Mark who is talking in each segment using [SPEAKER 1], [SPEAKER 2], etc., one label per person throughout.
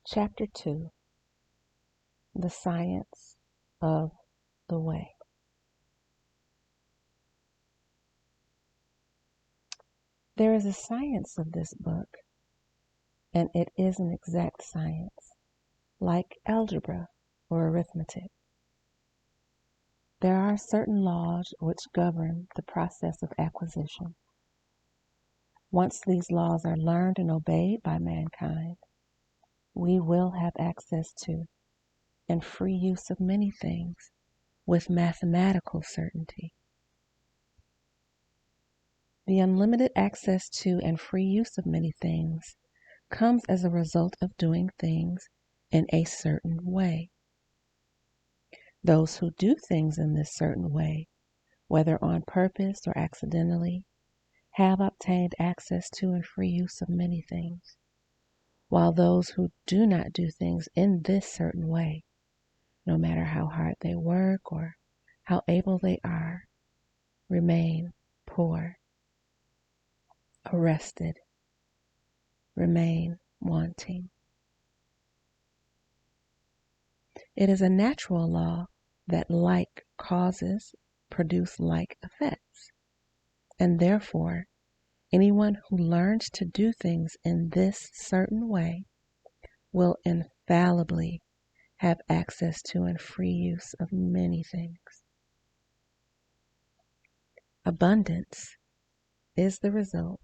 [SPEAKER 1] Chapter 2: The Science of the Way. There is a science of this book, and it is an exact science, like algebra or arithmetic. There are certain laws which govern the process of acquisition. Once these laws are learned and obeyed by mankind, we will have access to and free use of many things with mathematical certainty. The unlimited access to and free use of many things comes as a result of doing things in a certain way. Those who do things in this certain way, whether on purpose or accidentally, have obtained access to and free use of many things, while those who do not do things in this certain way, no matter how hard they work or how able they are, remain poor, arrested, remain wanting. It is a natural law that like causes produce like effects, and therefore anyone who learns to do things in this certain way will infallibly have access to and free use of many things. Abundance is the result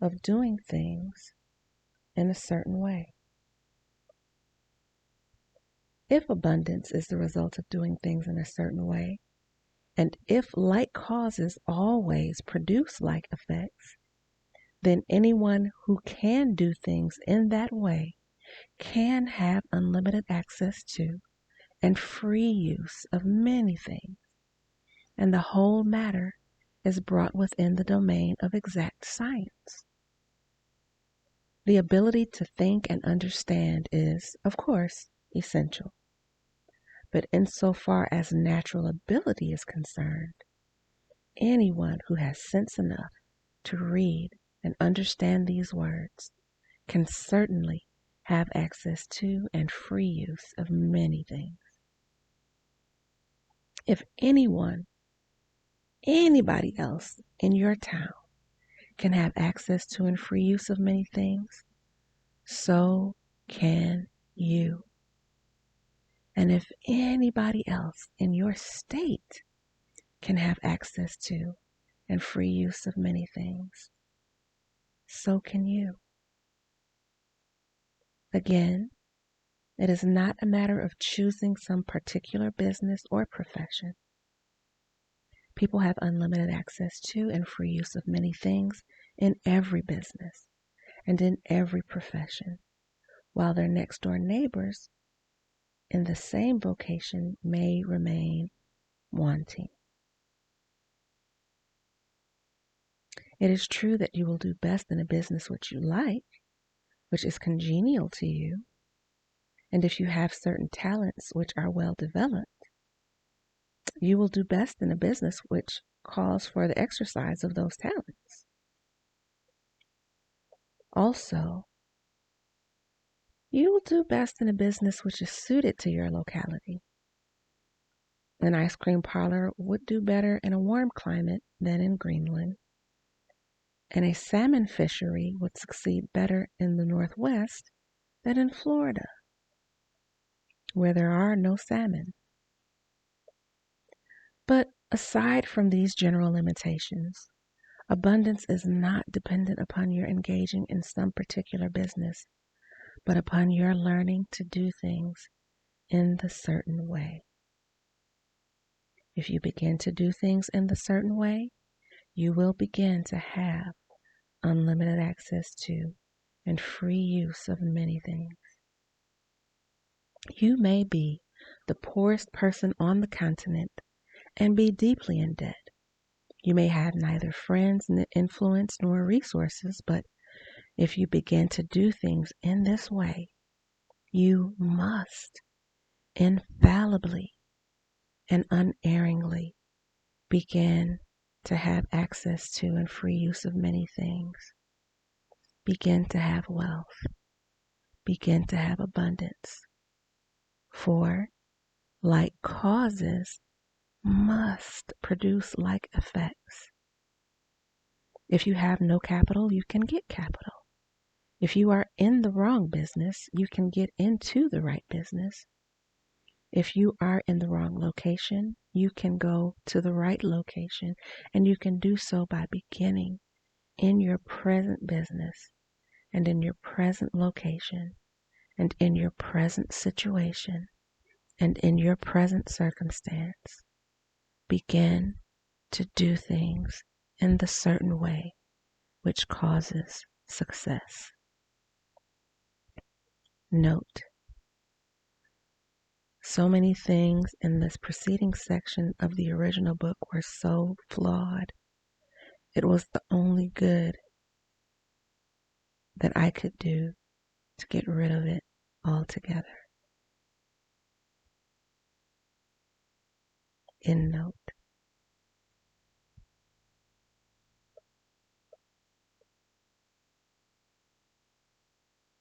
[SPEAKER 1] of doing things in a certain way. If abundance is the result of doing things in a certain way, and if like causes always produce like effects, then anyone who can do things in that way can have unlimited access to and free use of many things, and the whole matter is brought within the domain of exact science. The ability to think and understand is, of course, essential. But insofar as natural ability is concerned, anyone who has sense enough to read and understand these words can certainly have access to and free use of many things. If anybody else in your town can have access to and free use of many things, so can you. And if anybody else in your state can have access to and free use of many things, so can you. Again, it is not a matter of choosing some particular business or profession. People have unlimited access to and free use of many things in every business and in every profession, while their next door neighbors in the same vocation may remain wanting. It is true that you will do best in a business which you like, which is congenial to you, and if you have certain talents which are well developed, you will do best in a business which calls for the exercise of those talents. Also, you will do best in a business which is suited to your locality. An ice cream parlor would do better in a warm climate than in Greenland, and a salmon fishery would succeed better in the Northwest than in Florida, where there are no salmon. But aside from these general limitations, abundance is not dependent upon your engaging in some particular business, but upon your learning to do things in the certain way. If you begin to do things in the certain way, you will begin to have unlimited access to and free use of many things. You may be the poorest person on the continent and be deeply in debt. You may have neither friends, influence, nor resources, but if you begin to do things in this way, you must infallibly and unerringly begin to have access to and free use of many things. Begin to have wealth. begin to have abundance. 4. Like causes must produce like effects. If you have no capital, you can get capital. If you are in the wrong business, you can get into the right business. If you are in the wrong location, you can go to the right location, and you can do so by beginning in your present business and in your present location and in your present situation and in your present circumstance. Begin to do things in the certain way which causes success. Note: so many things in this preceding section of the original book were so flawed. It was the only good that I could do to get rid of it altogether. End note.